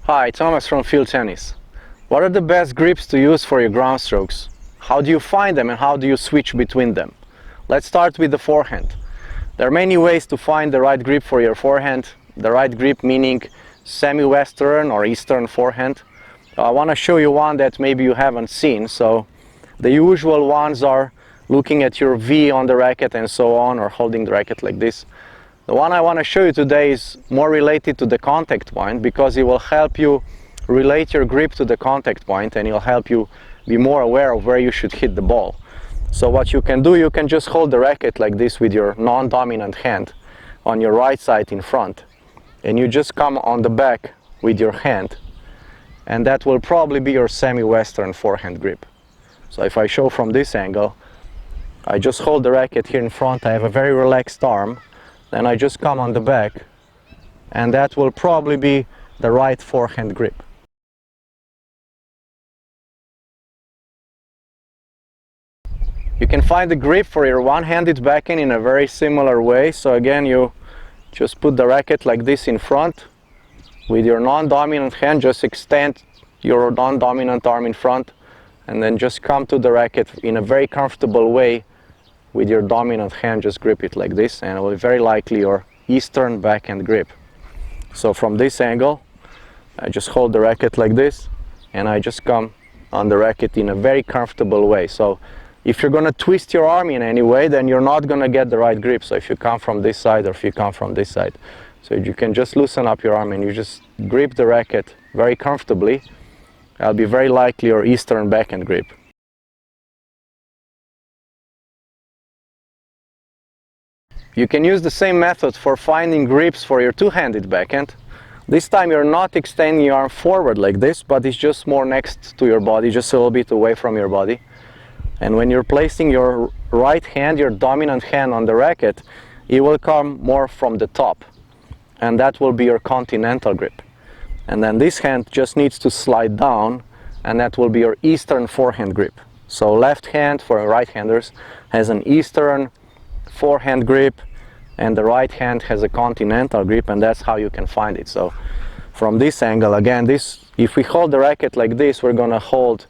Hi, Thomas from Field Tennis. What are the best grips to use for your ground strokes? How do you find them and how do you switch between them? Let's start with the forehand. There are many ways to find the right grip for your forehand. The right grip meaning semi-western or eastern forehand. I want to show you one that maybe you haven't seen. So the usual ones are looking at your V on the racket and so on, or holding the racket like this. The one I want to show you today is more related to the contact point, because it will help you relate your grip to the contact point and it will help you be more aware of where you should hit the ball. So what you can do, you can just hold the racket like this with your non-dominant hand on your right side in front, and you just come on the back with your hand, and that will probably be your semi-western forehand grip. So if I show from this angle, I just hold the racket here in front, I have a very relaxed arm, then I just come on the back, and that will probably be the right forehand grip. You can find the grip for your one-handed backhand in a very similar way. So again, you just put the racket like this in front. With your non-dominant hand, just extend your non-dominant arm in front, and then just come to the racket in a very comfortable way. With your dominant hand, just grip it like this, and it will be very likely your eastern backhand grip. So from this angle, I just hold the racket like this, and I just come on the racket in a very comfortable way. So if you're going to twist your arm in any way, then you're not going to get the right grip. So if you come from this side or if you come from this side, so you can just loosen up your arm and you just grip the racket very comfortably. That'll be very likely your eastern backhand grip. You can use the same method for finding grips for your two-handed backhand. This time you're not extending your arm forward like this, but it's just more next to your body, just a little bit away from your body. And when you're placing your right hand, your dominant hand on the racket, it will come more from the top. And that will be your continental grip. And then this hand just needs to slide down, and that will be your eastern forehand grip. So left hand for right-handers has an eastern forehand grip, and the right hand has a continental grip, and that's how you can find it. So from this angle, again, if we hold the racket like this, we're going to hold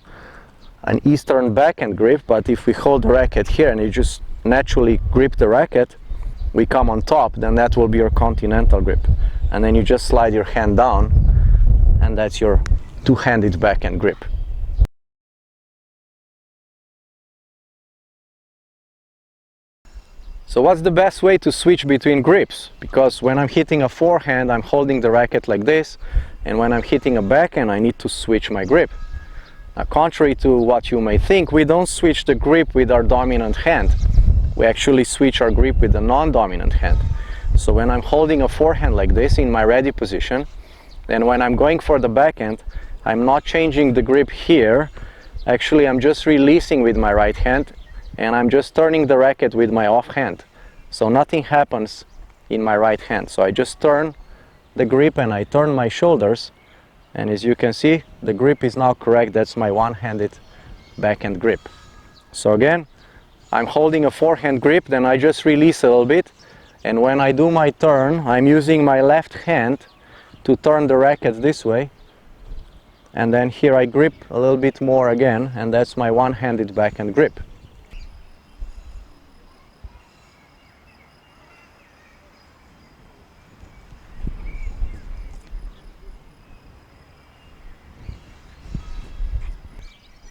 an eastern backhand grip, but if we hold the racket here and you just naturally grip the racket, we come on top, then that will be your continental grip. And then you just slide your hand down, and that's your two-handed backhand grip. So what's the best way to switch between grips? Because when I'm hitting a forehand, I'm holding the racket like this, and when I'm hitting a backhand, I need to switch my grip. Now, contrary to what you may think, we don't switch the grip with our dominant hand. We actually switch our grip with the non-dominant hand. So when I'm holding a forehand like this in my ready position, then when I'm going for the backhand, I'm not changing the grip here. Actually, I'm just releasing with my right hand, and I'm just turning the racket with my off hand. So nothing happens in my right hand. So I just turn the grip and I turn my shoulders, and as you can see, the grip is now correct. That's my one-handed backhand grip. So again, I'm holding a forehand grip, then I just release a little bit, and when I do my turn, I'm using my left hand to turn the racket this way, and then here I grip a little bit more again, and that's my one-handed backhand grip.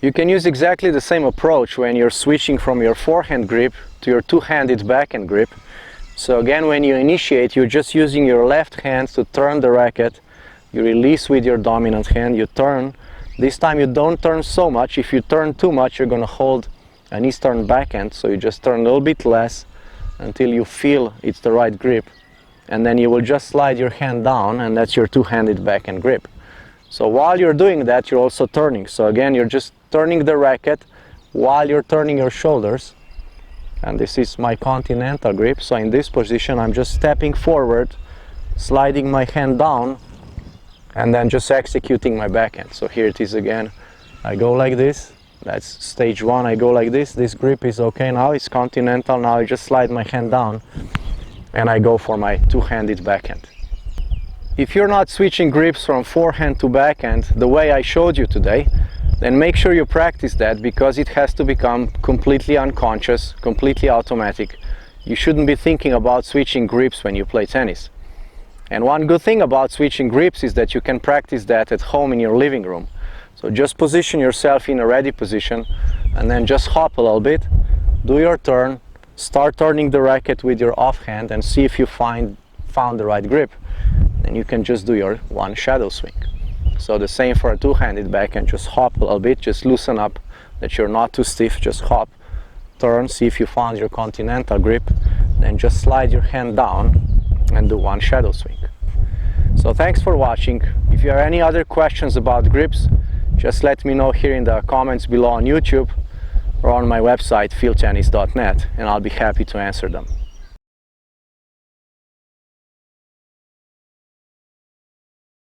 You can use exactly the same approach when you're switching from your forehand grip to your two-handed backhand grip. So again, when you initiate, you're just using your left hand to turn the racket. You release with your dominant hand, you turn. This time you don't turn so much. If you turn too much, you're going to hold an eastern backhand. So you just turn a little bit less until you feel it's the right grip. And then you will just slide your hand down, and that's your two-handed backhand grip. So while you're doing that, you're also turning. So again, you're just turning the racket while you're turning your shoulders. And this is my continental grip. So in this position, I'm just stepping forward, sliding my hand down, and then just executing my backhand. So here it is again. I go like this. That's stage one. I go like this. This grip is okay now. It's continental. Now I just slide my hand down, and I go for my two-handed backhand. If you're not switching grips from forehand to backhand the way I showed you today, then make sure you practice that, because it has to become completely unconscious, completely automatic. You shouldn't be thinking about switching grips when you play tennis. And one good thing about switching grips is that you can practice that at home in your living room. So just position yourself in a ready position and then just hop a little bit, do your turn, start turning the racket with your offhand and see if you found the right grip. Then you can just do your one shadow swing. So the same for a two-handed backhand, just hop a little bit, just loosen up that you're not too stiff, just hop, turn, see if you found your continental grip, then just slide your hand down and do one shadow swing. So thanks for watching. If you have any other questions about grips, just let me know here in the comments below on YouTube or on my website fieldtennis.net, and I'll be happy to answer them.